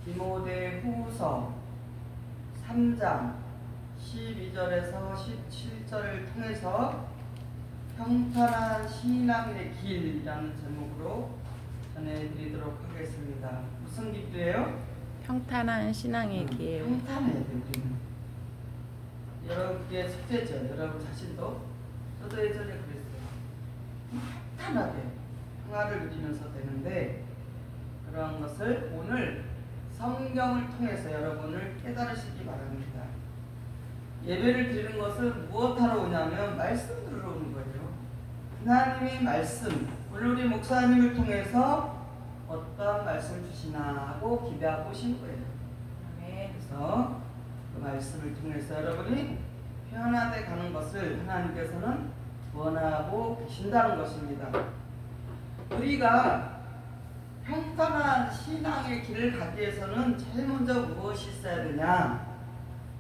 디모데후서 3장 12절에서 17절을 통해서 평탄한 신앙의 길이라는 제목으로 전해드리도록 하겠습니다. 무슨 길이에요? 평탄한 신앙의 길. 평탄해야 돼, 우리는. 여러분께 숙제죠. 여러분 자신도. 저도 예전에 그랬어요. 평탄하게 평화를 누리면서 되는데, 그런 것을 오늘 성경을 통해서 여러분을 깨달으시기 바랍니다. 예배를 드리는 것은 무엇하러 오냐면 말씀 들으러 오는 거예요. 하나님의 말씀, 오늘 우리 목사님을 통해서 어떤 말씀 주시나 하고 기대하고 오신 거예요. 그래서 그 말씀을 통해서 여러분이 변화돼 가는 것을 하나님께서는 원하고 계신다는 것입니다. 우리가 평탄한 신앙의 길을 가기 위해서는 제일 먼저 무엇이 있어야 되냐?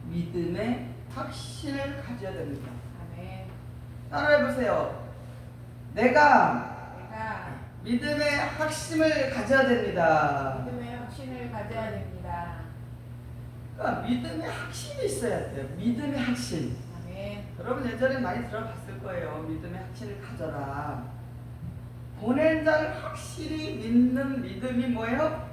믿음의 확신을 가져야 됩니다. 아멘. 따라해보세요. 내가 믿음의 확신을 가져야 됩니다. 믿음의 확신을 가져야 됩니다. 그러니까 믿음의 확신이 있어야 돼요. 믿음의 확신. 아멘. 여러분 예전에 많이 들어봤을 거예요. 믿음의 확신을 가져라. 보낸 자를 확실히 믿는 믿음이 뭐예요?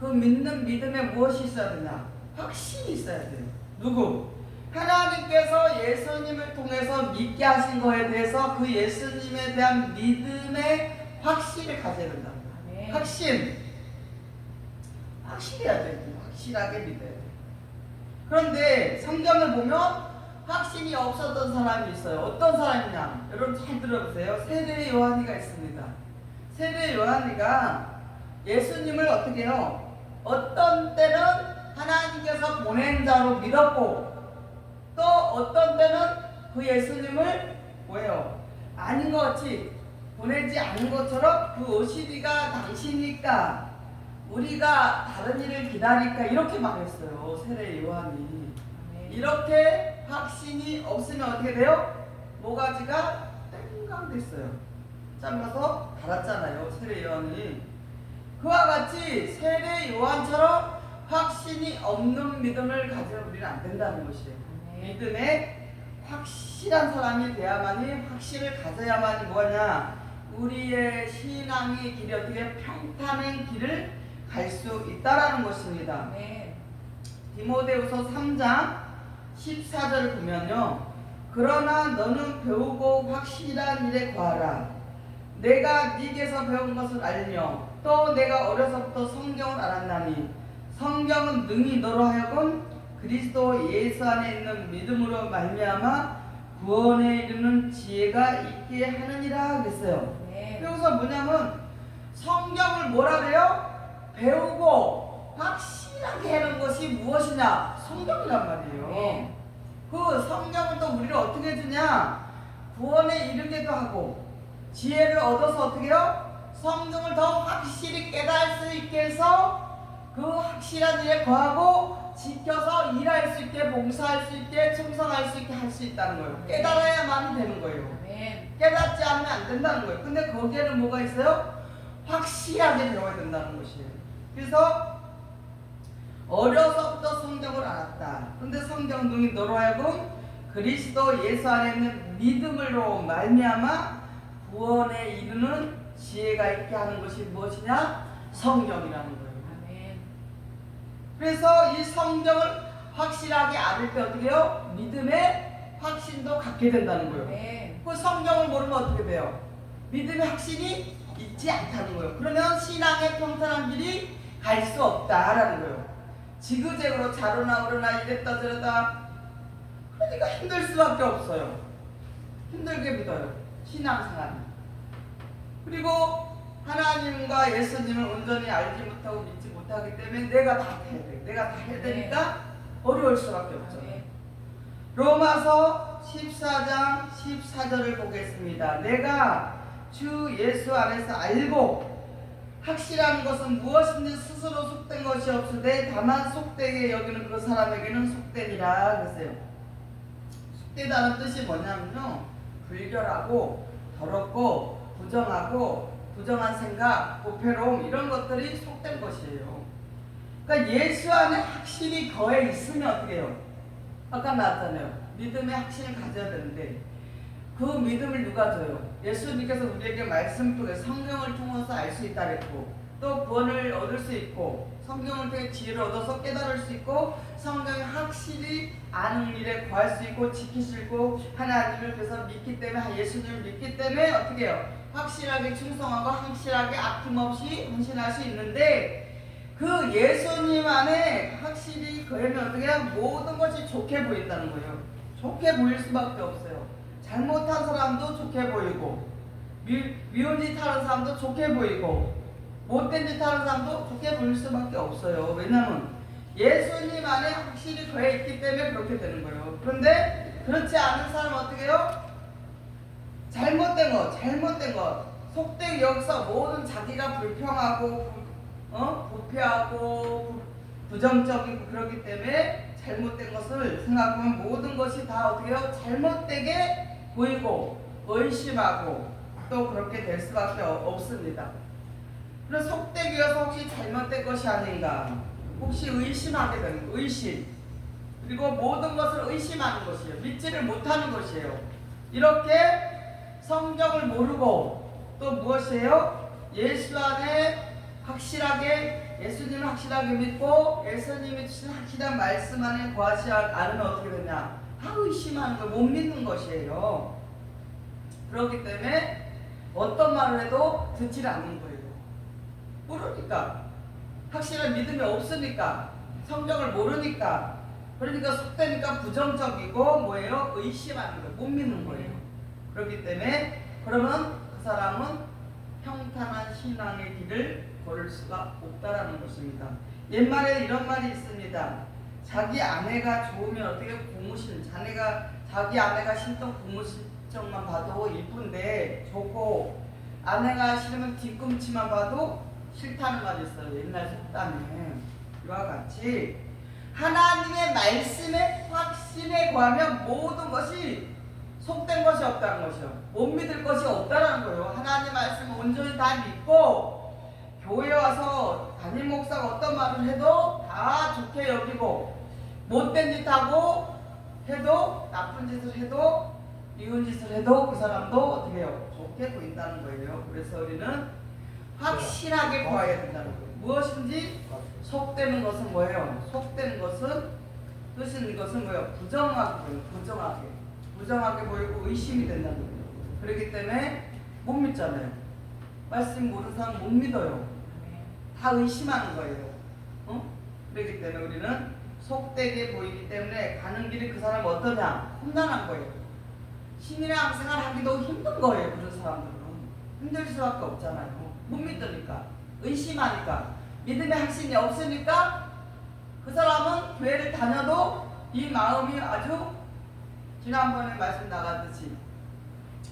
그 믿는 믿음에 무엇이 있어야 되냐? 확신이 있어야 돼요. 누구? 하나님께서 예수님을 통해서 믿게 하신 거에 대해서 그 예수님에 대한 믿음의 확신을 가져야 된다. 아멘. 확신. 확실해야 돼요. 확실하게 믿어야 돼요. 그런데 성경을 보면 확신이 없었던 사람이 있어요. 어떤 사람이냐? 여러분 잘 들어보세요. 세례 요한이가 있습니다. 세례 요한이가 예수님을 어떻게 해요? 어떤 때는 하나님께서 보낸 자로 믿었고, 또 어떤 때는 그 예수님을 뭐예요? 아닌 것 같이 보내지 않은 것처럼 그 오시리가 당신이니까 우리가 다른 일을 기다릴까 이렇게 말했어요. 세례 요한이. 이렇게 확신이 없으면 어떻게 돼요? 모가지가 땡강됐어요. 잘라서 갈았잖아요. 세례 요한이. 그와 같이 세례 요한처럼 확신이 없는 믿음을 가지면 우리는 안 된다는 것이에요. 믿음에 확실한 사람이 돼야만이, 확신을 가져야만이 뭐냐? 우리의 신앙의 길이 어떻게 평탄한 길을 갈 수 있다라는 것입니다. 디모데후서 3장 14절을 보면요. 그러나 너는 배우고 확실한 일에 구하라. 내가 네게서 배운 것을 알며 또 내가 어려서부터 성경을 알았나니 성경은 능히 너로 하여금 그리스도 예수 안에 있는 믿음으로 말미암아 구원에 이르는 지혜가 있게 하느니라 그랬어요. 여기서 뭐냐면 성경을 뭐라 그래요? 배우고 확실하게 하는 것이 무엇이냐? 성경이란 말이에요. 그 성경은 또 우리를 어떻게 해주냐? 구원에 이르게도 하고 지혜를 얻어서 어떻게 해요? 성경을 더 확실히 깨달을 수 있게 해서 그 확실한 일에 거하고 지켜서 일할 수 있게, 봉사할 수 있게, 충성할 수 있게 할 수 있다는 거예요. 깨달아야만 되는 거예요. 깨닫지 않으면 안 된다는 거예요. 근데 거기에는 뭐가 있어요? 확실하게 배워야 된다는 것이에요. 그래서 어려서부터 성경을 알았다. 근데 성경 능히 너로 하여금 그리스도 예수 안에 있는 믿음으로 말미암아 구원에 이르는 지혜가 있게 하는 것이 무엇이냐? 성경이라는 거예요. 그래서 이 성경을 확실하게 알을 때 어떻게 해요? 믿음의 확신도 갖게 된다는 거예요. 그 성경을 모르면 어떻게 돼요? 믿음의 확신이 있지 않다는 거예요. 그러면 신앙의 평탄한 길이 갈 수 없다라는 거예요. 지그재그로 자로나 오르나 이랬다 저랬다 그러니까 힘들 수밖에 없어요. 힘들게 믿어요. 신앙생활이. 그리고 하나님과 예수님을 온전히 알지 못하고 믿지 못하기 때문에 내가 다 해야 돼. 내가 다 해야 되니까 어려울 수밖에 없잖아요. 로마서 14장 14절을 보겠습니다. 내가 주 예수 안에서 알고 확실한 것은 무엇인지 스스로 속된 것이 없으되 다만 속되게 여기는 그 사람에게는 속되니라 그랬어요. 속되다는 뜻이 뭐냐면요, 불결하고 더럽고 부정하고 부정한 생각, 부패로움 이런 것들이 속된 것이에요. 그러니까 예수 안에 확실히 거해 있으면 어떻게 해요? 아까 나왔잖아요. 믿음의 확신을 가져야 되는데 그 믿음을 누가 줘요? 예수님께서 우리에게 말씀 통해 성경을 통해서 알 수 있다 그랬고 또 구원을 얻을 수 있고 성경을 통해 지혜를 얻어서 깨달을 수 있고 성경이 확실히 아는 일에 구할 수 있고 지킬 수 있고 하나님을 그래서 믿기 때문에 예수님을 믿기 때문에 어떻게 해요? 확실하게 충성하고 확실하게 아낌없이 헌신할 수 있는데 그 예수님 안에 확실히 거하면 어떻게 해요? 모든 것이 좋게 보인다는 거예요. 좋게 보일 수밖에 없어요. 잘못한 사람도 좋게 보이고 미운 짓 하는 사람도 좋게 보이고 못된 짓 하는 사람도 좋게 보일 수밖에 없어요. 왜냐하면 예수님 안에 확실히 거해 있기 때문에 그렇게 되는 거예요. 그런데 그렇지 않은 사람은 어떻게 해요? 잘못된 것 속되게 여기서 모든 자기가 불평하고 부패하고 부정적이고 그렇기 때문에 잘못된 것을 생각하면 모든 것이 다 어떻게 해요? 잘못되게 보이고 의심하고 또 그렇게 될 수밖에 없습니다. 그래서 속되게 여서 혹시 잘못된 것이 아닌가 혹시 의심하게 되는 거, 의심 그리고 모든 것을 의심하는 것이에요. 믿지를 못하는 것이에요. 이렇게 성경을 모르고 또 무엇이에요? 예수 안에 확실하게 예수님을 확실하게 믿고 예수님이 주신 확실한 말씀 안에 구하지 않으면 어떻게 되냐? 다 의심하는 거, 못 믿는 것이에요. 그렇기 때문에 어떤 말을 해도 듣지 않는 거예요. 모르니까 확실한 믿음이 없으니까 성경을 모르니까 그러니까 속되니까 부정적이고 뭐예요? 의심하는 거예요. 못 믿는 거예요. 그렇기 때문에 그러면 그 사람은 평탄한 신앙의 길을 걸을 수가 없다라는 것입니다. 옛말에 이런 말이 있습니다. 자기 아내가 좋으면 어떻게 고무신 자기 아내가 신던 고무신정만 봐도 이쁜데 좋고 아내가 싫으면 뒤꿈치만 봐도 싫다는 말이 있어요. 옛날 속담에 이와 같이 하나님의 말씀에 확신에 구하면 모든 것이 속된 것이 없다는 것이요. 못 믿을 것이 없다는 거예요. 하나님 말씀을 온전히 다 믿고 교회 와서 담임 목사가 어떤 말을 해도 다 좋게 여기고 못된 짓 하고 해도 나쁜 짓을 해도 미운 짓을 해도 그 사람도 어떻게 해요? 좋게 보인다는 거예요. 그래서 우리는 확실하게 구해야 된다는 거예요. 무엇인지 속되는 것은 뭐예요? 속된 것은 뜻인 것은 뭐예요? 부정하게 보이고 의심이 된다는 거예요. 그렇기 때문에 못 믿잖아요. 말씀 모르는 사람 못 믿어요. 다 의심하는 거예요. 그렇기 때문에 우리는 속되게 보이기 때문에 가는 길이 그 사람 어떠냐? 험난한 거예요. 신이랑 생활하기도 힘든 거예요. 그런 사람들은 힘들 수밖에 없잖아요. 못 믿으니까 의심하니까 믿음의 확신이 없으니까 그 사람은 교회를 다녀도 이 마음이 아주 지난번에 말씀 나갔듯이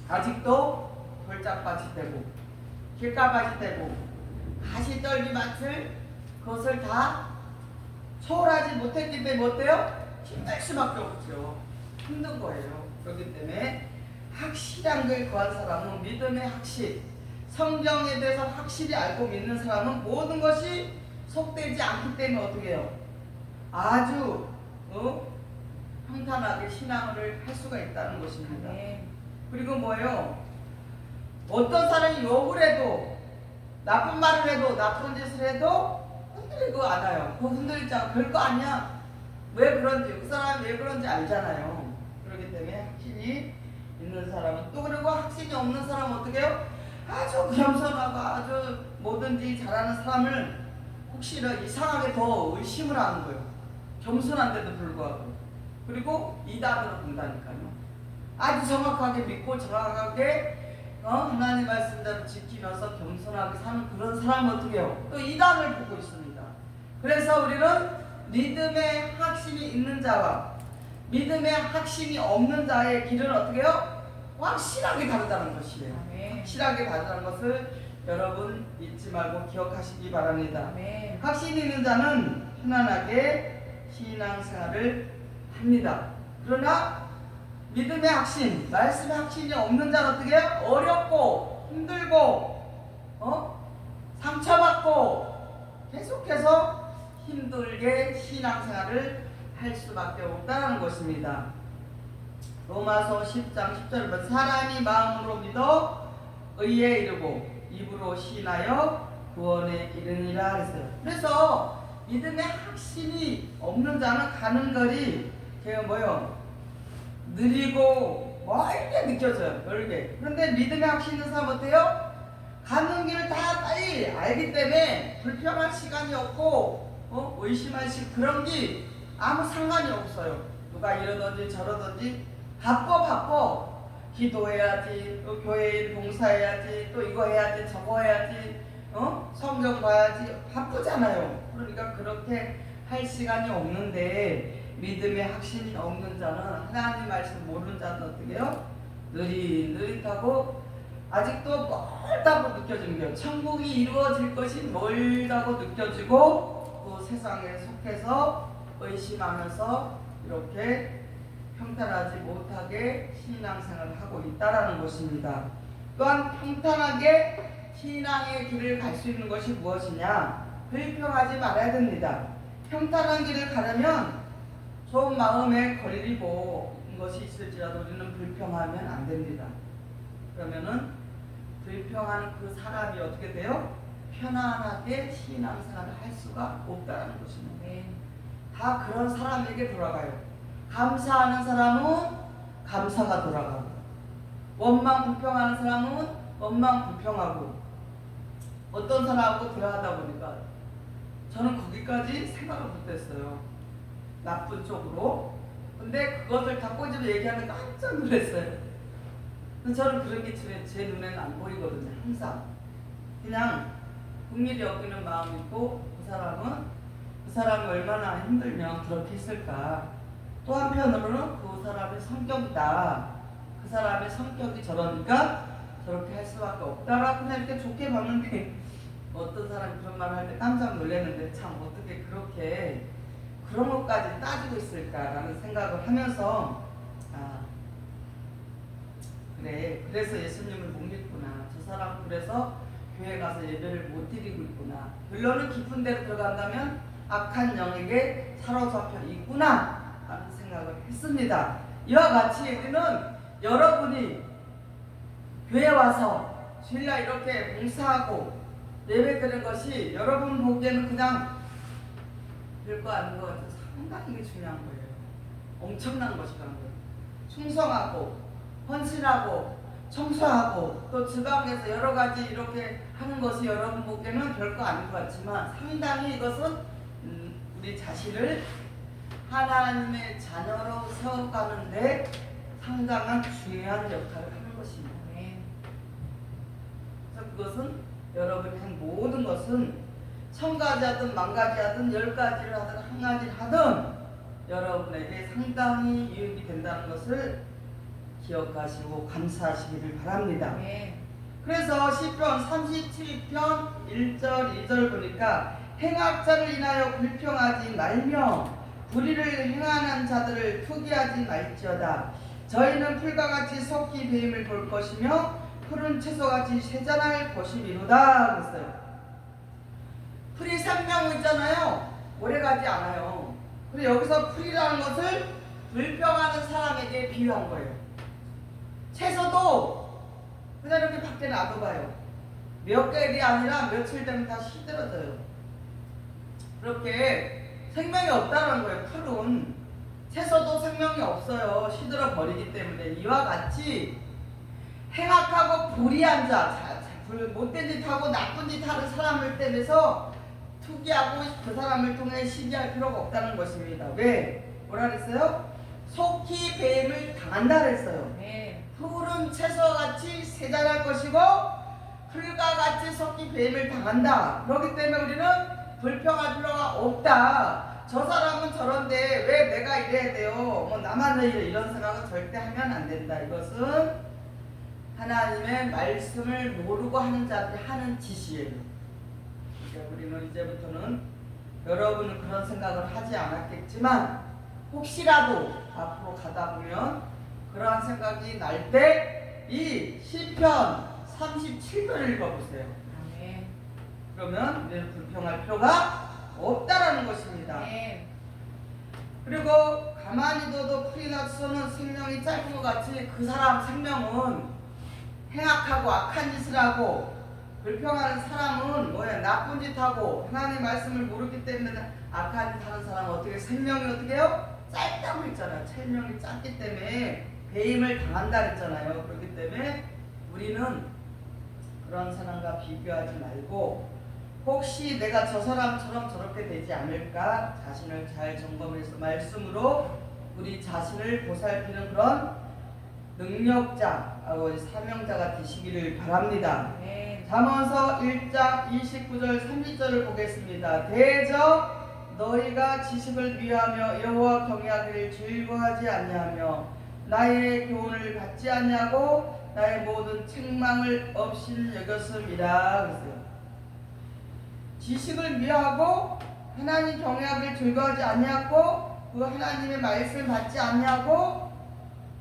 아직도 돌짝밭이 되고 길가밭이 되고 가시떨기밭을 그것을 다 초월하지 못했기 때문에 어때요? 힘들 수밖에 없죠. 힘든 거예요. 그렇기 때문에 확실한 걸 구한 사람은 믿음의 확실 성경에 대해서 확실히 알고 믿는 사람은 모든 것이 속되지 않기 때문에 어떻게 해요? 아주 평탄하게 신앙을 할 수가 있다는 것입니다. 그리고 뭐예요? 어떤 사람이 욕을 해도 나쁜 말을 해도 나쁜 짓을 해도 흔들리고 않아요. 그거 흔들리지 않고 별거 아니야. 왜 그런지 그 사람이 왜 그런지 알잖아요. 그렇기 때문에 확신이 있는 사람은 또 그리고 확신이 없는 사람은 어떻게 해요? 아주 겸손하고 아주 뭐든지 잘하는 사람을 혹시나 이상하게 더 의심을 하는 거예요. 겸손한데도 불구하고. 그리고 이단으로 본다니까요. 아주 정확하게 믿고 정확하게 하나님 말씀대로 지키면서 겸손하게 사는 그런 사람은 어떻게 해요? 또 이단을 보고 있습니다. 그래서 우리는 믿음의 확신이 있는 자와 믿음의 확신이 없는 자의 길은 어떻게 해요? 확실하게 다르다는 것이에요. 확실하게 다르다는 것을 여러분 잊지 말고 기억하시기 바랍니다. 확신이 있는 자는 편안하게 신앙생활을 합니다. 그러나 믿음의 확신, 말씀의 확신이 없는 자는 어떻게 해요? 어렵고 힘들고 상처받고 계속해서 힘든 힘들게 신앙생활을 할 수밖에 없다는 것입니다. 로마서 10장 10절에 보면 사람이 마음으로 믿어 의에 이르고 입으로 시인하여 구원에 이르니라 그랬어요. 그래서 믿음의 확신이 없는 자는 가는 거리 제가 뭐요? 느리고 멀게 느껴져요. 멀게. 그런데 믿음의 확신 있는 사람 어때요? 가는 길을 다 빨리 알기 때문에 불평할 시간이 없고 의심할 그런 게 아무 상관이 없어요. 누가 이러든지 저러든지 바빠. 기도해야지, 또 교회일 봉사해야지, 또 이거 해야지, 저거 해야지, 성경 봐야지, 바쁘잖아요. 그러니까 그렇게 할 시간이 없는데 믿음의 확신이 없는 자는 하나님 말씀 모르는 자는 어떻게 해요? 느릿하고 아직도 멀다고 느껴지는 거예요. 천국이 이루어질 것이 멀다고 느껴지고 또 세상에 속해서 의심하면서 이렇게 평탄하지 못하게 신앙생활을 하고 있다라는 것입니다. 또한 평탄하게 신앙의 길을 갈 수 있는 것이 무엇이냐? 불평하지 말아야 됩니다. 평탄한 길을 가려면 좋은 마음에 걸리고 것이 있을지라도 우리는 불평하면 안 됩니다. 그러면은 불평하는 그 사람이 어떻게 돼요? 편안하게 신앙생활을 할 수가 없다는 것입니다. 다 그런 사람에게 돌아가요. 감사하는 사람은 감사가 돌아가고, 원망 불평하는 사람은 원망 불평하고, 어떤 사람하고 대화하다 보니까 저는 거기까지 생각을 못했어요. 나쁜 쪽으로. 근데 그것을 다 꼬집어 얘기하면 깜짝 놀랐어요. 저는 그런 게 제 눈에는 안 보이거든요. 항상 그냥 국민이 여기는 마음이 있고 그 사람이 얼마나 힘들면 그렇게 했을까. 또 한편으로는 그 사람의 성격이다. 그 사람의 성격이 저러니까 저렇게 할 수밖에 없다라고 그냥 이렇게 좋게 봤는데 어떤 사람이 그런 말을 할 때 깜짝 놀랐는데 참 어떻게 그렇게 그런 것까지 따지고 있을까라는 생각을 하면서 그래 그래서 예수님을 못 믿구나. 저 사람은 그래서 교회 가서 예배를 못 드리고 있구나. 결론은 깊은 데로 들어간다면 악한 영에게 사로잡혀 있구나 라는 생각을 했습니다. 이와 같이 우리는 여러분이 교회 와서 주일날 이렇게 봉사하고 예배 드리는 것이 여러분 보기에는 그냥 별거 아닌 것 같아서 상당히 중요한 거예요. 엄청난 것이라는 거예요. 충성하고 헌신하고 청소하고 또 지방에서 여러 가지 이렇게 하는 것이 여러분 보기에는 별거 아닌 것 같지만 상당히 이것은 우리 자신을 하나님의 자녀로 세워가는데 상당한 중요한 역할을 하는 것입니다. 그래서 그것은 여러분이 한 모든 것은 1000가지 하든 10,000가지 하든 10가지를 하든 1가지를 하든 여러분에게 상당히 유익이 된다는 것을 기억하시고 감사하시기를 바랍니다. 그래서 시편 37편 1절 2절 보니까 행악자를 인하여 불평하지 말며 불의를 행하는 자들을 투기하지 말지어다. 저희는 풀과 같이 섞이 배임을 볼 것이며 푸른 채소같이 쇠잔할 것이미로다 그랬어요. 풀이 생명 있잖아요. 오래가지 않아요. 그리고 여기서 풀이라는 것을 불평하는 사람에게 비유한 거예요. 채소도 그냥 이렇게 밖에 놔둬봐요. 몇 개월이 아니라 며칠 되면 다 시들어져요. 그렇게 생명이 없다는 거예요. 풀은 채소도 생명이 없어요. 시들어 버리기 때문에. 이와 같이 행악하고 불의한 자, 못된 짓 하고 나쁜 짓 하는 사람을 때문에서 투기하고 그 사람을 통해 시기할 필요가 없다는 것입니다. 왜? 뭐라 그랬어요? 속히 배임을 당한다 그랬어요. 푸른 채소같이 세잔할 것이고 풀과 같이 속히 배임을 당한다. 그렇기 때문에 우리는 불평할 필요가 없다. 저 사람은 저런데 왜 내가 이래야 돼요? 뭐 나만 왜 이래? 이런 생각은 절대 하면 안 된다. 이것은 하나님의 말씀을 모르고 하는 자들이 하는 짓이에요. 그러니까 우리는 이제부터는 여러분은 그런 생각을 하지 않았겠지만 혹시라도 앞으로 가다 보면 그러한 생각이 날 때 이 시편 37편을 읽어보세요. 그러면 우리는 불평할 필요가 없다라는 것입니다. 그리고 가만히 둬도 풀이 나서는 생명이 짧은 것 같이 그 사람 생명은 행악하고 악한 짓을 하고 불평하는 사람은 뭐야 나쁜 짓 하고 하나님의 말씀을 모르기 때문에 악한 짓 하는 사람은 어떻게 생명이 어떻게 해요? 짧다고 했잖아요. 생명이 짧기 때문에 배임을 당한다 했잖아요. 그렇기 때문에 우리는 그런 사람과 비교하지 말고 혹시 내가 저 사람처럼 저렇게 되지 않을까 자신을 잘 점검해서 말씀으로 우리 자신을 보살피는 그런 능력자하고 사명자가 되시기를 바랍니다. 잠언서 1장 29절 30절을 보겠습니다. 대저 너희가 지식을 미워하며 여호와 경외하기를 즐거워하지 아니하며 나의 교훈을 받지 아니하고 나의 모든 책망을 없인 여겼음이라 그랬어요. 지식을 미워하고 하나님 경외하기를 즐거워하지 아니하고 그 하나님의 말씀을 받지 아니하고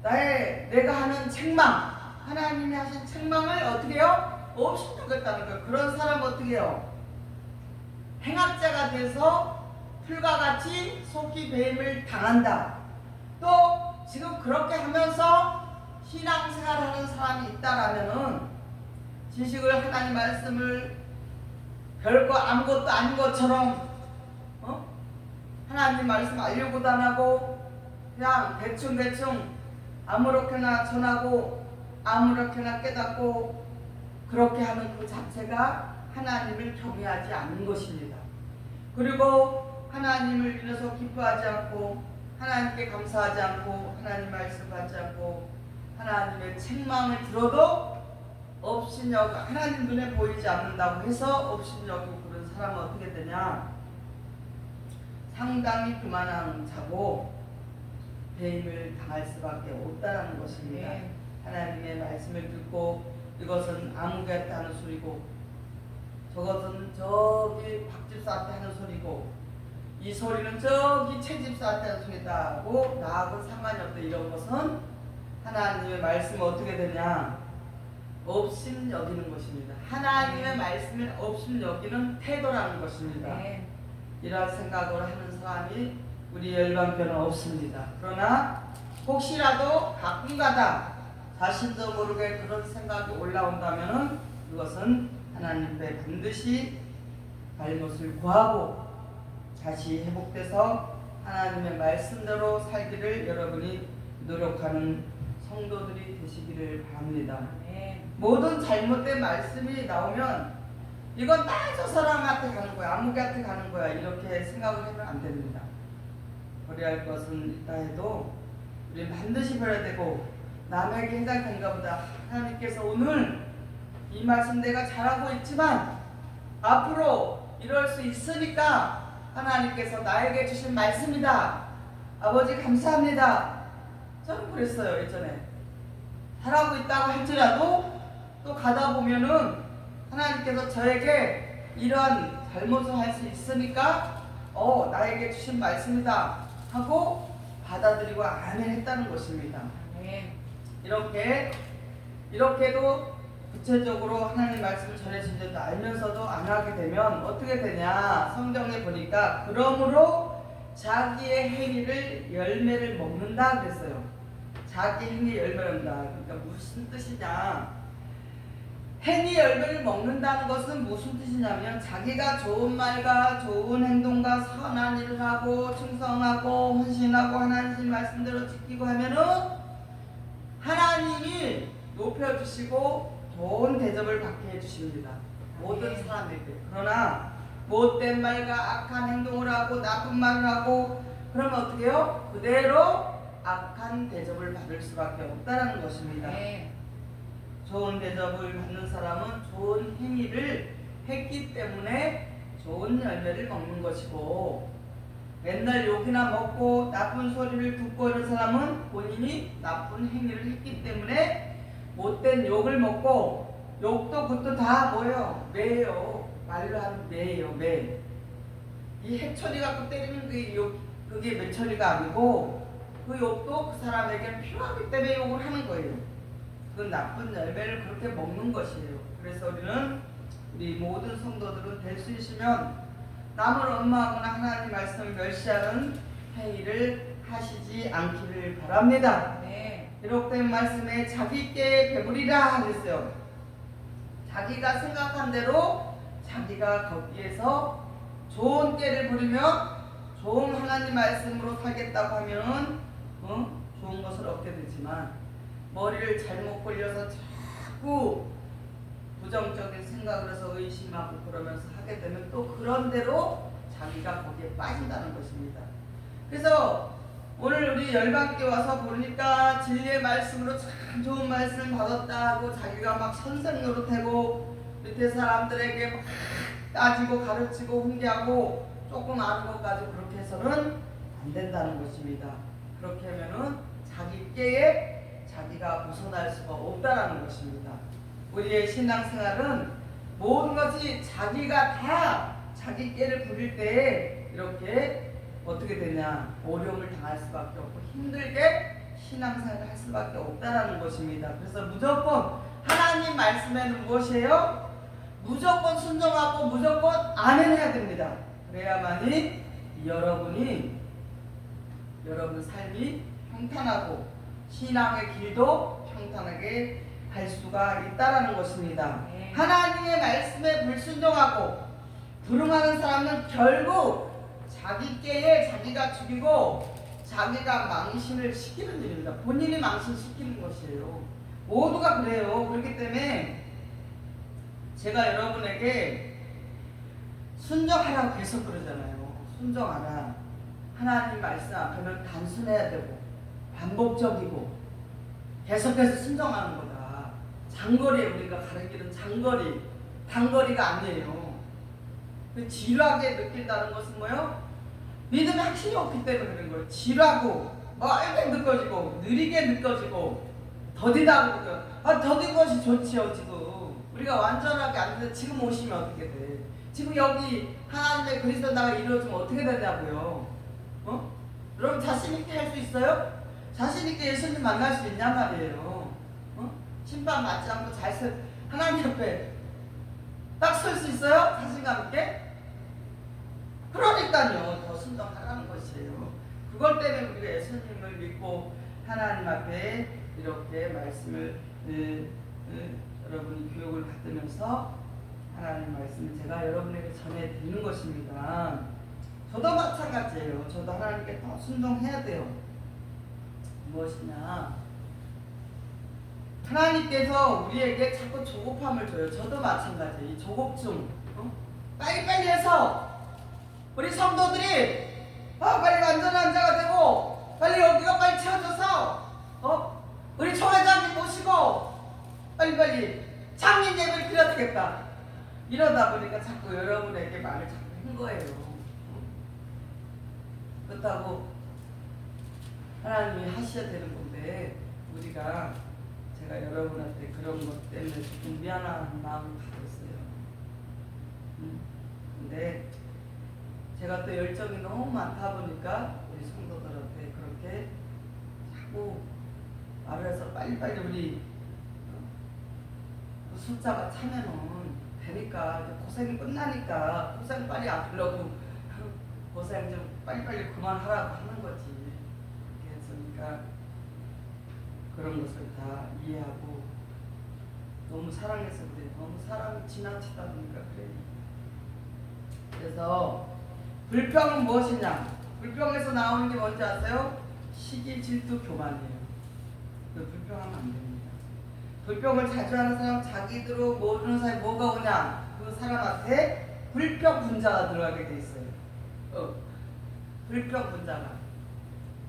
내가 하는 책망 하나님이 하신 책망을 어떻게 해요? 없인 여겼다는 거예요. 그런 사람 어떻게 해요? 행악자가 돼서 풀과 같이 속히 배임을 당한다. 또 지금 그렇게 하면서 신앙생활하는 사람이 있다라면은 지식을 하나님 말씀을 별거 아무것도 아닌 것처럼 하나님 말씀 알려고도 안 하고 그냥 대충 아무렇게나 전하고 아무렇게나 깨닫고 그렇게 하는 그 자체가 하나님을 경외하지 않는 것입니다. 그리고 하나님을 인해서 기뻐하지 않고 하나님께 감사하지 않고 하나님 말씀 받지 않고 하나님의 책망을 들어도 업신여고 하나님 눈에 보이지 않는다고 해서 업신여고 그런 사람은 어떻게 되냐? 상당히 그만한 자고 배임을 당할 수밖에 없다는 것입니다. 하나님의 말씀을 듣고 이것은 아무개한테 하는 소리고 저것은 저기 박집사한테 하는 소리고 이 소리는 저기 채집사한테 하는 소리다 하고 나하고 상관이 없다 이런 것은 하나님의 말씀은 어떻게 되냐? 없인 여기는 것입니다. 하나님의 말씀을 없인 여기는 태도라는 것입니다. 이런 생각을 하는 사람이 우리 열방교는 없습니다. 그러나 혹시라도 가끔가다 자신도 모르게 그런 생각이 올라온다면 그것은 하나님께 반드시 잘못을 고하고 다시 회복돼서 하나님의 말씀대로 살기를 여러분이 노력하는 성도들이 되시기를 바랍니다. 모든 잘못된 말씀이 나오면 이건 다 저 사람한테 가는 거야 아무개한테 가는 거야 이렇게 생각을 하면 안 됩니다. 버려야 할 것은 있다 해도 우리 반드시 버려야 되고 남에게 해당된가 보다 하나님께서 오늘 이 말씀 내가 잘하고 있지만 앞으로 이럴 수 있으니까 하나님께서 나에게 주신 말씀이다. 아버지 감사합니다. 저는 그랬어요. 예전에 잘하고 있다고 할지라도 또 가다 보면은 하나님께서 저에게 이러한 잘못을 할 수 있으니까 나에게 주신 말씀이다 하고 받아들이고 아멘 했다는 것입니다. 이렇게도 구체적으로 하나님 말씀을 전해주는데도 알면서도 안 하게 되면 어떻게 되냐? 성경에 보니까 그러므로 자기의 행위를 열매를 먹는다 그랬어요. 자기 행위 열매를 먹는다. 그러니까 무슨 뜻이냐? 행위 열매를 먹는다는 것은 무슨 뜻이냐면 자기가 좋은 말과 좋은 행동과 선한 일을 하고 충성하고 헌신하고 하나님 말씀대로 지키고 하면은 하나님이 높여주시고 좋은 대접을 받게 해주십니다. 모든 사람에게. 그러나 못된 말과 악한 행동을 하고 나쁜 말을 하고 그러면 어떻게 해요? 그대로 악한 대접을 받을 수밖에 없다는 것입니다. 좋은 대접을 받는 사람은 좋은 행위를 했기 때문에 좋은 열매를 먹는 것이고 맨날 욕이나 먹고 나쁜 소리를 듣고 이런 사람은 본인이 나쁜 행위를 했기 때문에 못된 욕을 먹고 욕도 그것도 다 뭐예요? 매예요. 말로 하면 매예요. 매. 이 해초리 갖고 때리는 그게 매초리가 아니고 그 욕도 그 사람에게 필요하기 때문에 욕을 하는 거예요. 그 나쁜 열매를 그렇게 먹는 것이에요. 그래서 우리 모든 성도들은 될 수 있으면 남을 원망하거나 하나님 말씀을 멸시하는 회의를 하시지 않기를 바랍니다. 네. 기록된 말씀에 자기께 배부리라 그랬어요. 자기가 생각한 대로 자기가 거기에서 좋은 깨를 부리며 좋은 하나님 말씀으로 살겠다고 하면 좋은 것을 얻게 되지만 머리를 잘못 굴려서 자꾸 부정적인 생각을 해서 의심하고 그러면서 하게 되면 또 그런 대로 자기가 거기에 빠진다는 것입니다. 그래서 오늘 우리 열방께 와서 보니까 진리의 말씀으로 참 좋은 말씀을 받았다 하고 자기가 막 선생 노릇하고 밑에 사람들에게 막 따지고 가르치고 훈계하고 조금 아는 것까지 그렇게 해서는 안 된다는 것입니다. 그렇게 하면은 자기 깨에 자기가 벗어날 수가 없다는 것입니다. 우리의 신앙생활은 모든 것이 자기가 다 자기 깨를 부릴 때에 이렇게 어떻게 되냐, 어려움을 당할 수밖에 없고 힘들게 신앙생활을 할 수밖에 없다는 것입니다. 그래서 무조건 하나님 말씀에는 무엇이에요? 무조건 순종하고 무조건 아멘해야 됩니다. 그래야만이 여러분 삶이 평탄하고 신앙의 길도 평탄하게 갈 수가 있다라는 것입니다. 네. 하나님의 말씀에 불순종하고 불응하는 사람은 결국 자기 깨에 자기가 죽이고 자기가 망신을 시키는 일입니다. 본인이 망신시키는 것이에요. 모두가 그래요. 그렇기 때문에 제가 여러분에게 순종하라고 계속 그러잖아요. 순종하라. 하나님 말씀 앞에는 단순해야 되고 반복적이고 계속해서 순종하는 거다. 장거리에 우리가 가는 길은 장거리, 단거리가 아니에요. 지루하게 느낀다는 것은 뭐예요? 믿음의 확신이 없기 때문에 그런 거예요. 지루하고 멀게 느껴지고 느리게 느껴지고 더디다고 느껴요. 더딘 것이 좋지요. 지금 우리가 완전하게 안 돼서 지금 오시면 어떻게 돼? 지금 여기 하나님의 그리스도 나가 이루어지면 어떻게 되냐고요? 여러분 자신 있게 할 수 있어요? 자신 있게 예수님 만날 수 있냔 말이에요. 심판 받지 않고 하나님 옆에 딱 설 수 있어요? 자신감 있게? 그러니까요, 더 순종하라는 것이에요. 그것 때문에 우리가 예수님을 믿고 하나님 앞에 이렇게 말씀을 여러분이 교육을 받으면서 하나님 말씀을 제가 여러분에게 전해드리는 것입니다. 저도 마찬가지예요. 저도 하나님께 더 순종해야 돼요. 무엇이냐? 하나님께서 우리에게 자꾸 조급함을 줘요. 저도 마찬가지예요. 이 조급증, 빨리빨리 해서 우리 성도들이 빨리 완전한 자가 되고 빨리 여기가 빨리 채워져서 우리 총회장님 모시고 빨리빨리 장인 예배를 드려야 되겠다. 이러다 보니까 자꾸 여러분에게 말을 자꾸 한 거예요. 그렇다고 하나님이 하셔야 되는 건데 우리가 제가 여러분한테 그런 것 때문에 조금 미안한 마음을 갖고 있어요. 근데 제가 또 열정이 너무 많다 보니까 우리 성도들한테 그렇게 자꾸 말을 해서 빨리빨리 우리 숫자가 차면은 되니까 고생이 끝나니까 고생 빨리 안 하려고 고생 좀 빨리빨리 그만하라고 하는 거지. 그러니까 그런 것을 다 이해하고 너무 사랑해서 그래. 너무 사랑이 지나치다 보니까 그래. 그래서 불평은 무엇이냐? 불평에서 나오는 게 뭔지 아세요? 시기, 질투, 교만이에요. 불평하면 안 됩니다. 불평을 자주 하는 사람, 자기대로 모르는 사람이 뭐가 오냐? 그 사람한테 불평 분자가 들어가게 돼 있어요. 불평 분자가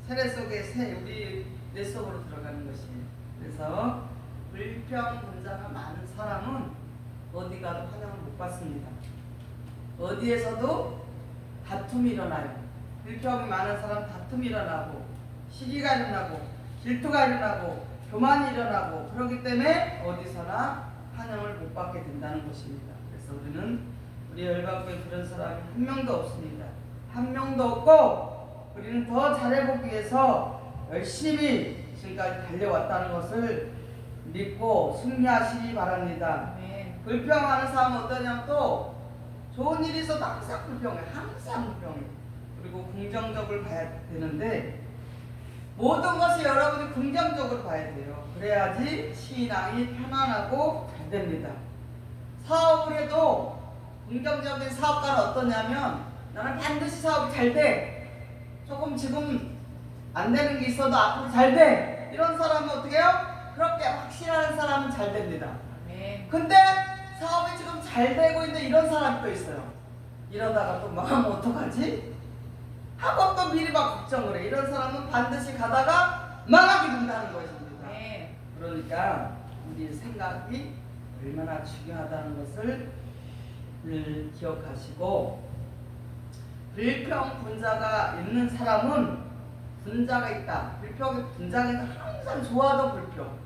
세례 속에 우리 뇌 속으로 들어가는 것이에요. 그래서 불평 분자가 많은 사람은 어디 가도 환영을 못 받습니다. 어디에서도 다툼이 일어나요. 불평이 많은 사람 다툼이 일어나고 시기가 일어나고 질투가 일어나고 교만이 일어나고 그렇기 때문에 어디서나 환영을 못 받게 된다는 것입니다. 그래서 우리 열방교회 그런 사람이 한 명도 없습니다. 한 명도 없고 우리는 더 잘해보기 위해서 열심히 지금까지 달려왔다는 것을 믿고 승리하시기 바랍니다. 네. 불평하는 사람은 어떠냐면 또 좋은 일이 있어도 항상 불평해. 항상 불평해. 그리고 긍정적으로 봐야 되는데 모든 것을 여러분이 긍정적으로 봐야 돼요. 그래야지 신앙이 편안하고 잘 됩니다. 사업을 해도 긍정적인 사업가는 어떠냐면 나는 반드시 사업이 잘 돼. 조금 지금 안 되는 게 있어도 앞으로 잘 돼. 이런 사람은 어떻게 해요? 그렇게 확실한 사람은 잘 됩니다. 근데 사업이 지금 잘 되고 있는데 이런 사람이 또 있어요. 이러다가 또 망하면 어떡하지? 하고 또 미리 막 걱정을 해. 이런 사람은 반드시 가다가 망하게 된다는 것입니다. 그러니까 우리 생각이 얼마나 중요하다는 것을 기억하시고, 불평 분자가 있는 사람은 분자가 있다. 분자가 있다. 항상 좋아도 불평.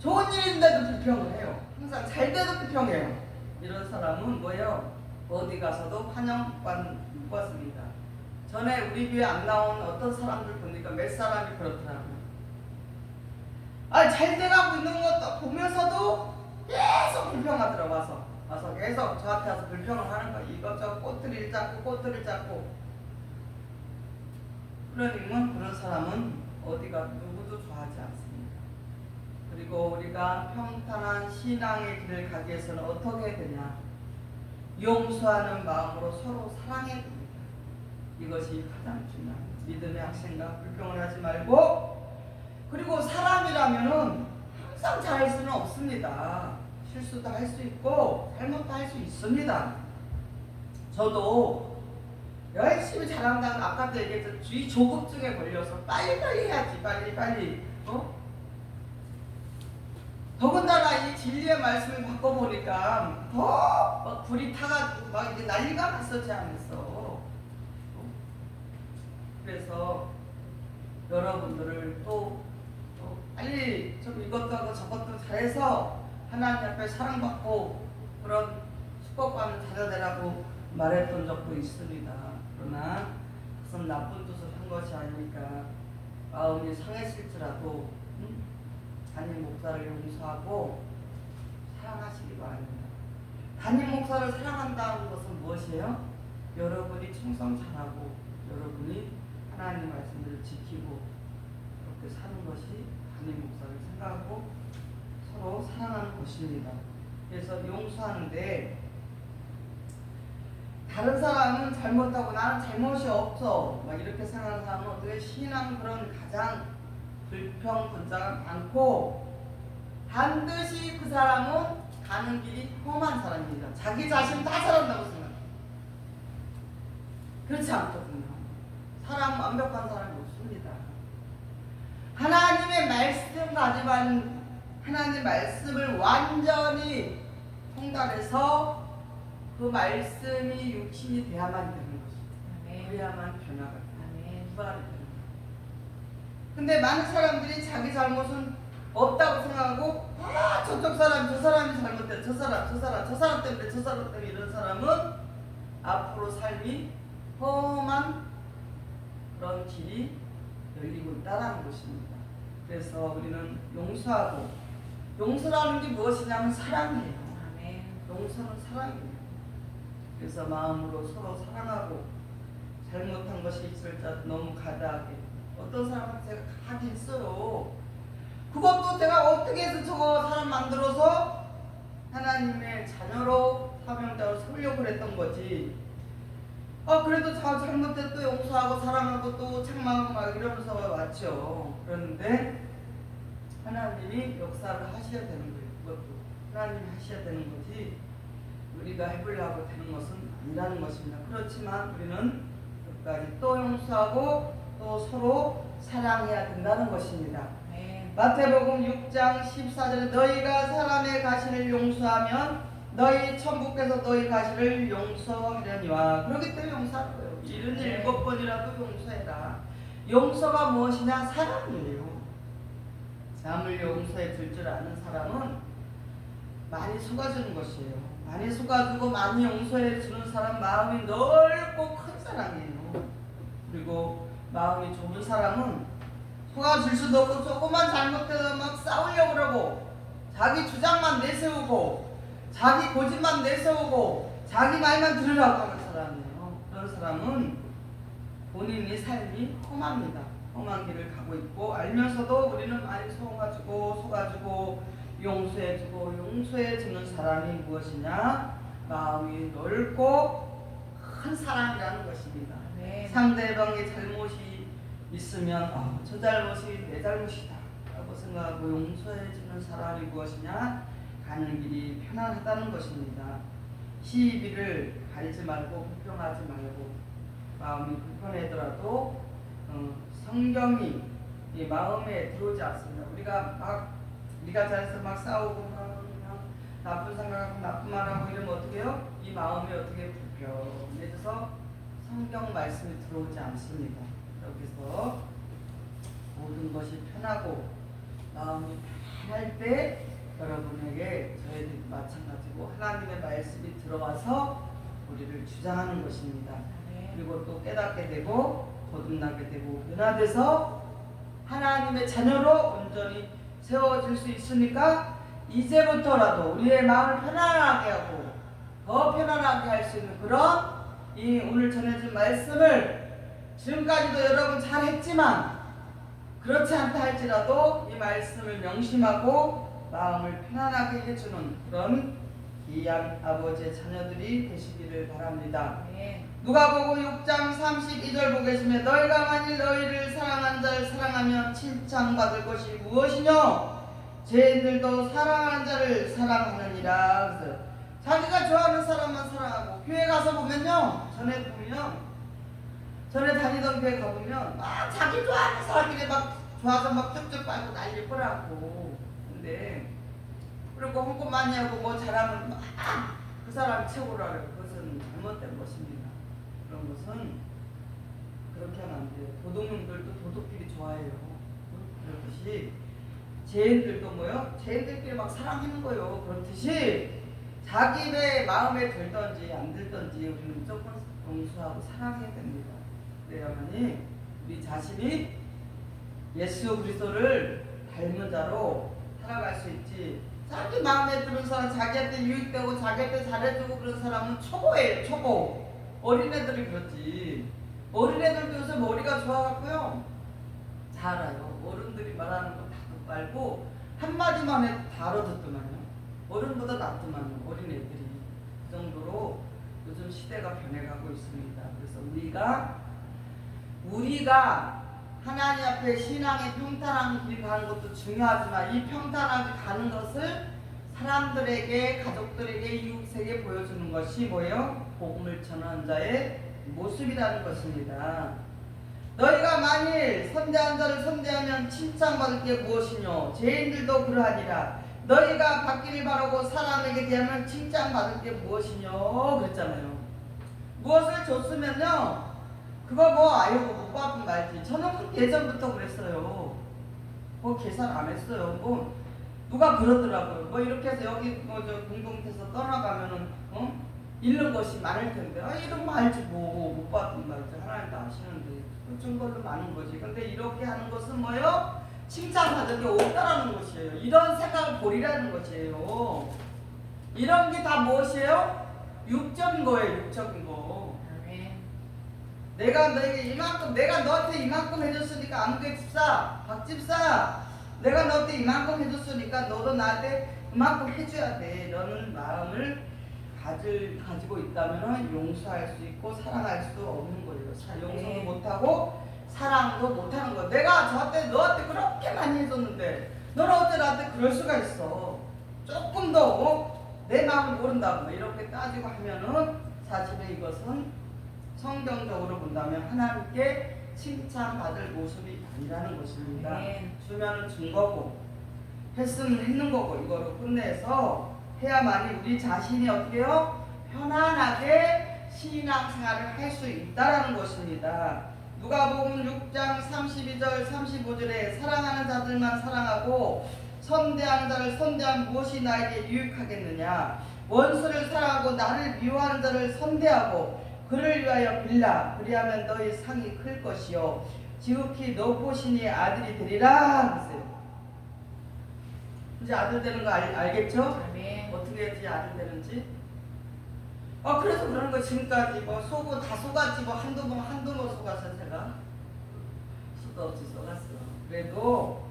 좋은 일인데도 불평을 해요. 항상 잘 돼도 불평해요. 이런 사람은 뭐예요? 어디 가서도 환영 못 받습니다. 전에 우리 교회 안 나온 어떤 사람들 보니까 몇 사람이 그렇더라고요. 잘 돼가고 있는 것도 보면서도 계속 불평하더라고. 와서 계속 저한테 와서 불평을 하는 거예요. 이것저것 꼬투리를 잡고. 그러니까 그런 사람은 어디가 누구도 좋아하지 않습니다. 그리고 우리가 평탄한 신앙의 길을 가기 위해서는 어떻게 해야 되냐? 용서하는 마음으로 서로 사랑해야 됩니다. 이것이 가장 중요합니다. 믿음의 학생과 불평을 하지 말고, 그리고 사람이라면은 항상 잘할 수는 없습니다. 실수도 할 수 있고 잘못도 할 수 있습니다. 저도 열심히 잘한다는 아까도 얘기했죠. 주의 조급증에 걸려서 빨리빨리 해야지. 빨리. 더군다나 이 진리의 말씀을 바꿔보니까 더 막 불이 타가지고 막 이제 난리가 났어. 제 안에서. 그래서 여러분들을 또 빨리 좀 이것도 하고 저것도 잘해서 하나님 앞에 사랑받고 그런 축복받는 자녀 되라고 말했던 적도 있습니다. 그러나 그것은 나쁜 뜻을 한 것이 아니니까 마음이 상했을지라도 담임 목사를 용서하고 사랑하시기 바랍니다. 담임 목사를 사랑한다는 것은 무엇이에요? 여러분이 충성 잘하고 여러분이 하나님 말씀을 지키고 그렇게 사는 것이 담임 목사를 생각하고 서로 사랑하는 것입니다. 그래서 용서하는데 다른 사람은 잘못하고 나는 잘못이 없어 막 이렇게 생각하는 사람은 어떻게 신앙 그런 가장 불평 분자가 많고 반드시 그 사람은 가는 길이 험한 사람입니다. 자기 자신 다 잘한다고 생각해요. 그렇지 않거든요. 사람 완벽한 사람이 없습니다. 하나님의 말씀 가지만 하나님의 말씀을 완전히 통달해서 그 말씀이 육신이 돼야만 되는 것입니다. 그래야만 변화가 돼요. 부활이 됩니다. 근데 많은 사람들이 자기 잘못은 없다고 생각하고 저쪽 사람 저 사람이 잘못돼 저 사람 때문에 이런 사람은 앞으로 삶이 험한 그런 길이 열리고 있다는 것입니다. 그래서 우리는 용서하고, 용서라는 게 무엇이냐면 사랑이에요. 용서는 사랑이에요. 그래서 마음으로 서로 사랑하고 잘못한 것이 있을지라도 너무 가다하게 어떤 사람한테 제가 가게 했어요. 그것도 제가 어떻게 해서 저거 사람 만들어서 하나님의 자녀로 사명자로 세우려고 했던 거지. 그래도 잘못해 또 용서하고 사랑하고 또 책망하고 막 이러면서 왔죠. 그런데 하나님이 역사를 하셔야 되는 거예요. 그것도 하나님이 하셔야 되는 거지 우리가 해보려고 되는 것은 아니라는 것입니다. 그렇지만 우리는 끝까지 또 용서하고 또 서로 사랑해야 된다는 것입니다. 마태복음 6장 14절에 너희가 사람의 가시를 용서하면 너희 천국께서 너희 가시를 용서하려니와. 그렇기 때문에 용서하는 거예요. 77번이라도 용서해라. 용서가 무엇이냐? 사랑이에요. 남을 용서해 줄 줄 아는 사람은 많이 속아주는 것이에요. 많이 속아주고 많이 용서해 주는 사람 마음이 넓고 큰 사람이에요. 그리고 마음이 좁은 사람은 속아줄 수도 없고 조금만 잘못해도 막 싸우려고 그러고 자기 주장만 내세우고 자기 고집만 내세우고 자기 말만 들으라고 하는 사람이에요. 그런 사람은 본인의 삶이 험합니다. 험한 길을 가고 있고 알면서도 우리는 많이 속아주고 용서해주는 사람이 무엇이냐? 마음이 넓고 큰 사랑이라는 것입니다. 네. 상대방의 잘못이 있으면 저 잘못이 내 잘못이다 라고 생각하고 용서해주는 사람이 무엇이냐? 가는 길이 편안하다는 것입니다. 시비를 가리지 말고 불평하지 말고 마음이 불편하더라도 성경이 이 마음에 들어오지 않습니다. 우리가 잘해서 막 싸우고 막 나쁜 생각하고 나쁜 말하고 이러면 어떻게 해요? 이 마음이 어떻게 불편해져서 성경 말씀이 들어오지 않습니다. 여기서 모든 것이 편하고 마음이 편할 때 여러분에게 저희들도 마찬가지고 하나님의 말씀이 들어와서 우리를 주장하는 것입니다. 네. 그리고 또 깨닫게 되고 거듭나게 되고 변화돼서 하나님의 자녀로 온전히 세워질 수 있으니까 이제부터라도 우리의 마음을 편안하게 하고 더 편안하게 할 수 있는 그런 이 오늘 전해진 말씀을 지금까지도 여러분 잘했지만 그렇지 않다 할지라도 이 말씀을 명심하고 마음을 편안하게 해주는 그런 귀한 아버지의 자녀들이 되시기를 바랍니다. 네. 누가복음 6장 32절 보겠습니다. 너희가 만일 너희를 사랑하는 자를 사랑하면 칭찬받을 것이 무엇이뇨? 쟤들도 사랑하는 자를 사랑하느니라. 그래서 자기가 좋아하는 사람만 사랑하고 교회 가서 보면요. 전에 다니던 교회 가보면 막 자기 좋아하는 사람끼리 막 좋아서 막 쭉쭉 빨고 난릴 거라고. 근데 그리고 홍보 많이 하고 뭐 잘하면 막 그 사람 최고라 그래요. 그것은 잘못된 것입니다. 그런 것은 그렇게 하면 안 돼요. 도둑놈들도 도둑끼리 좋아해요. 그렇듯이 죄인들도 뭐요? 죄인들끼리 막 사랑하는 거예요. 그렇듯이 자기의 마음에 들던지 안 들던지 우리는 무조건 용서하고 사랑해야 됩니다. 그래야만이 우리 자신이 예수 그리스도를 닮은 자로 살아갈 수 있지. 자기 마음에 드는 사람, 자기한테 유익되고 자기한테 잘해주고 그런 사람은 초보예요. 초보. 어린애들이 그렇지. 어린애들도 요새 머리가 좋아갖고요 잘 알아요. 어른들이 말하는 거 다 듣고 알고 한마디만 해도 다 알아듣더만요. 어른보다 낫더만요. 어린애들이. 그 정도로 요즘 시대가 변해가고 있습니다. 그래서 우리가 하나님 앞에 신앙의 평탄한 길 가는 것도 중요하지만 이 평탄하게 가는 것을 사람들에게, 가족들에게, 이웃에게 보여주는 것이 뭐예요? 복음을 전하는 자의 모습이라는 것입니다. 너희가 만일 선대한 자를 선대하면 칭찬받을 게 무엇이뇨? 죄인들도 그러하니라. 너희가 받기를 바라고 사람에게 대하면 칭찬받을 게 무엇이뇨? 그랬잖아요. 무엇을 줬으면요 그거 못 받은 말지. 저는 그 예전부터 그랬어요. 계산 안 했어요. 누가 그러더라고요. 이렇게 해서 여기 저 공동체에서 떠나가면은 잃는 것이 많을 텐데 이런 거 알지 못 받은 말지. 하나님도 아시는데 그 정도로 많은 거지. 근데 이렇게 하는 것은 뭐예요? 칭찬받을 게 없다라는 것이에요. 이런 생각을 버리라는 것이에요. 이런 게 다 무엇이에요? 육적인 거예요. 육적인 거. 내가 너한테 이만큼 해줬으니까 안개 집사, 박 집사, 내가 너한테 이만큼 해줬으니까 너도 나한테 그만큼 해줘야 돼. 너는 마음을 가지고 있다면 용서할 수 있고 사랑할 수 없는 거예요. 용서도 못하고 사랑도 못하는 거예요. 내가 너한테 그렇게 많이 해줬는데 너는 어째 나한테 그럴 수가 있어. 조금 더 내 마음을 모른다고 이렇게 따지고 하면은 사실은 이것은 성경적으로 본다면 하나님께 칭찬받을 모습이 아니라는 것입니다. 주면은 준 거고 했으면 했는 거고 이거로 끝내서 해야만이 우리 자신이 어떻게 해요? 편안하게 신앙생활을 할 수 있다라는 것입니다. 누가복음 6장 32절 35절에 사랑하는 자들만 사랑하고 선대하는 자를 선대하면 무엇이 나에게 유익하겠느냐? 원수를 사랑하고 나를 미워하는 자를 선대하고 그를 위하여 빌라. 그리하면 너희 상이 클 것이요 지극히 높으시니 아들이 되리라. 그랬어요. 이제 아들 되는 거 알겠죠? 네. 어떻게 해야지 아들 되는지? 그래서 그러는 거 지금까지 뭐 속은 다 속았지 뭐 한두 번 속았어 제가. 수도 없이 속았어. 그래도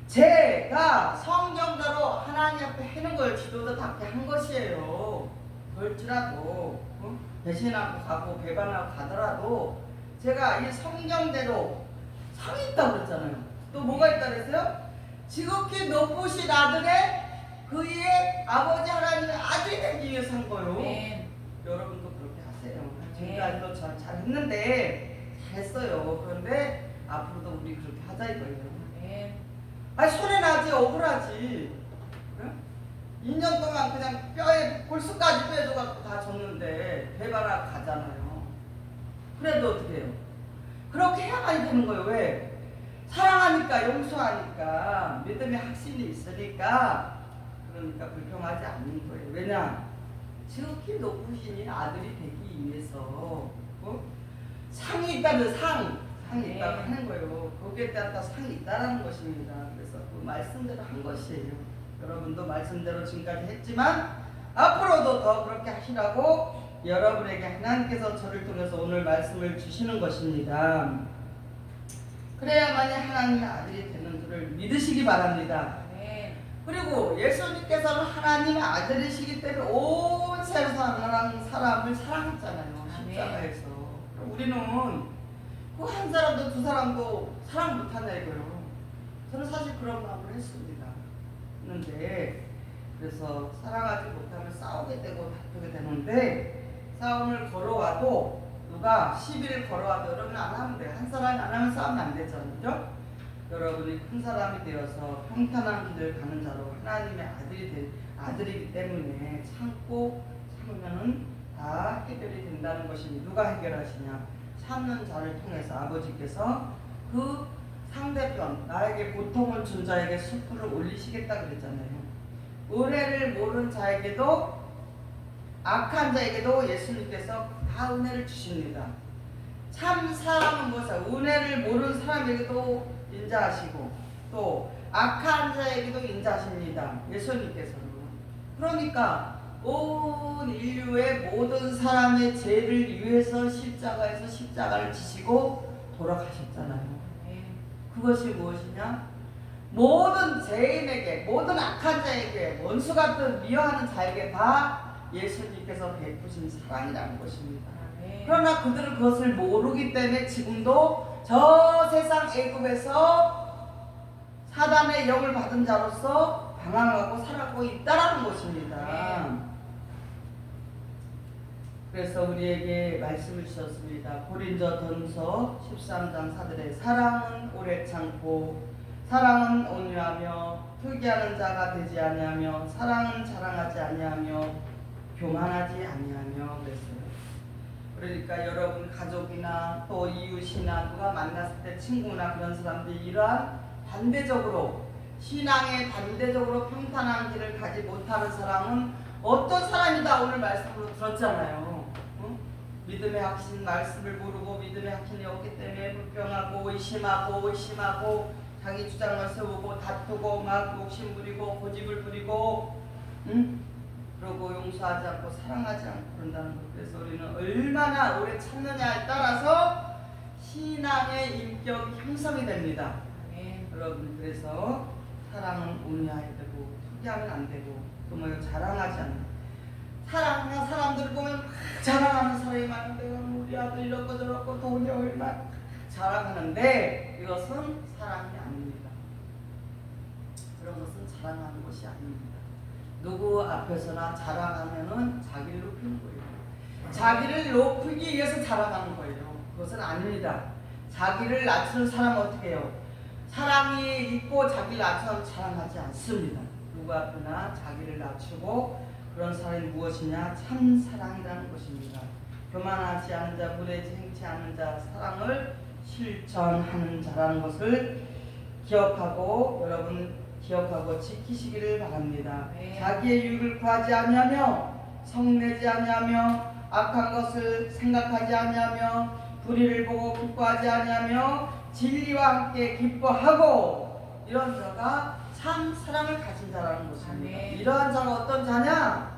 제가 성경대로 하나님 앞에 해는 걸 지도자답게 한 것이에요. 그럴지라도 배신하고 가고 배반하고 가더라도 제가 이 성경대로 상이 있다고 그랬잖아요. 또 뭐가 있다고 그랬어요? 지극히 높으신 아들의 그의 아버지 하나님의 아들이 되기 위해서 한 거예요. 네. 여러분도 그렇게 하세요. 지금까지도 잘했는데 잘했어요. 그런데 앞으로도 우리 그렇게 하자 이거예요. 네. 손해 나지 억울하지. 응? 2년 동안 그냥 뼈에 골수까지 빼줘갖고 다 줬는데 배반하고 가잖아요. 그래도 어떻게 해요? 그렇게 해야만 되는 거예요. 왜? 사랑하니까 용서하니까 믿음의 확신이 있으니까 그러니까 불평하지 않는 거예요. 왜냐? 지극히 높으신 아들이 되기 위해서 상이 있다는 상이 있다고 하는 거예요. 거기에 따라 상이 있다는 것입니다. 그래서 그 말씀대로 한 것이에요. 여러분도 말씀대로 지금까지 했지만 앞으로도 더 그렇게 하시라고 여러분에게 하나님께서 저를 통해서 오늘 말씀을 주시는 것입니다. 그래야만이 하나님의 아들이 되는 줄을 믿으시기 바랍니다. 그리고 예수님께서는 하나님의 아들이시기 때문에 온 세상 사람을 사랑했잖아요. 십자가에서. 우리는 그 한 사람도 두 사람도 사랑 못하냐 이거요. 저는 사실 그런 마음을 했습니다. 했는데 그래서 사랑하지 못하면 싸우게 되고 다투게 되는데 싸움을 걸어와도 누가 시비를 걸어와도 여러분 안 하면 돼요. 한 사람이 안 하면 싸우면 안 되잖아요. 그죠? 여러분이 큰 사람이 되어서 평탄한 길을 가는 자로 하나님의 아들이기 때문에 참고 참으면은 다 해결이 된다는 것이니 누가 해결하시냐? 참는 자를 통해서 아버지께서 그 상대편 나에게 고통을 준 자에게 수풀을 올리시겠다 그랬잖아요. 은혜를 모르는 자에게도 악한 자에게도 예수님께서 다 은혜를 주십니다. 참 사람은 무엇이야? 은혜를 모르는 사람에게도 인자하시고 또 악한 자에게도 인자하십니다. 예수님께서는. 그러니까 온 인류의 모든 사람의 죄를 위해서 십자가에서 십자가를 지시고 돌아가셨잖아요. 그것이 무엇이냐? 모든 죄인에게, 모든 악한 자에게, 원수 같은 미워하는 자에게 다 예수님께서 베푸신 사랑이라는 것입니다. 그러나 그들은 그것을 모르기 때문에 지금도 저 세상 애굽에서 사단의 영을 받은 자로서 방황하고 살아가고 있다라는 것입니다. 그래서 우리에게 말씀을 주셨습니다. 고린도전서 13장 4절에 사랑은 오래 참고 사랑은 온유하며 투기하는 자가 되지 아니하며 사랑은 자랑하지 아니하며 교만하지 아니하며 그랬어요. 그러니까 여러분 가족이나 또 이웃이나 누가 만났을 때 친구나 그런 사람들이 이러한 반대적으로 신앙에 반대적으로 평탄한 길을 가지 못하는 사람은 어떤 사람이다 오늘 말씀으로 들었잖아요. 믿음의 확신 말씀을 모르고 믿음의 확신이 없기 때문에 불평하고 의심하고 자기 주장을 세우고 다투고 막 욕심 부리고 고집을 부리고 그러고 용서하지 않고 사랑하지 않고 그런다는 것. 그래서 우리는 얼마나 오래 참느냐에 따라서 신앙의 인격 형성이 됩니다. 여러분 그래서 사랑은 온유해야 되고 투기하면 안 되고 또 뭐 자랑하지 않는 사랑하는 사람들 보면 막 자랑하는 사람이 많은데 우리 아들 이렇고 저렇고 돈이 얼마 자랑하는데 이것은 사랑이 아닙니다. 그런 것은 자랑하는 것이 아닙니다. 누구 앞에서나 자랑하면은 자기를 높이는 거예요. 자기를 높이기 위해서 자랑하는 거예요. 그것은 아닙니다. 자기를 낮추는 사람은 어떻게 해요? 사랑이 있고 자기를 낮추면 자랑하지 않습니다. 누구 앞에나 자기를 낮추고 그런 사람이 무엇이냐? 참 사랑이라는 것입니다. 교만하지 않은 자, 무례지 행치 않는 자, 사랑을 실천하는 자라는 것을 기억하고 여러분 기억하고 지키시기를 바랍니다. 자기의 유익을 구하지 아니하며 성내지 아니하며 악한 것을 생각하지 아니하며 불의를 보고 기뻐하지 아니하며 진리와 함께 기뻐하고 이런 자가 참 사랑을 가진 자라는 것입니다. 이러한 자가 어떤 자냐?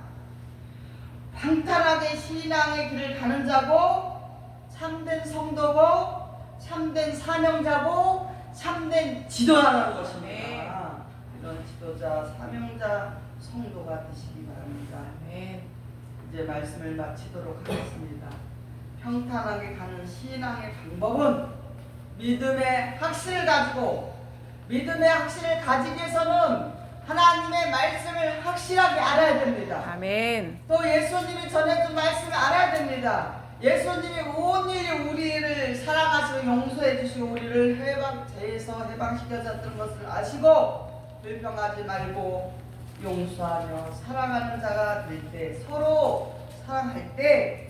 평탄하게 신앙의 길을 가는 자고 참된 성도고 참된 사명자고 참된 지도자라는 것입니다. 이런 지도자, 사명자, 성도가 되시기 바랍니다. 이제 말씀을 마치도록 하겠습니다. 평탄하게 가는 신앙의 방법은 믿음의 확신을 가지고, 믿음의 확신을 가지기 위해서는 하나님의 말씀을 확실하게 알아야 됩니다. 아멘. 또 예수님이 전해준 말씀을 알아야 됩니다. 예수님이 온 일이 우리를 사랑하시고 용서해 주시고 우리를 죄에서 해방시켜줬던 것을 아시고 불평하지 말고 용서하며 사랑하는 자가 될 때, 서로 사랑할 때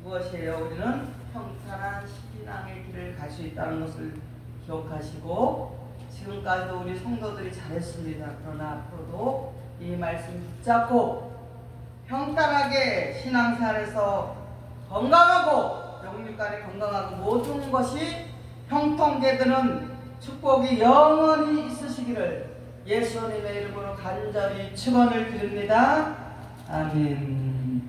무엇이에요? 우리는 평탄한 신앙의 길을 갈 수 있다는 것을 기억하시고, 지금까지도 우리 성도들이 잘했습니다. 그러나 앞으로도 이 말씀 붙잡고 평탄하게 신앙생활에서 건강하고 영육간에 건강하고 모든 것이 형통되드는 축복이 영원히 있으시기를 예수님의 이름으로 간절히 축원을 드립니다. 아멘.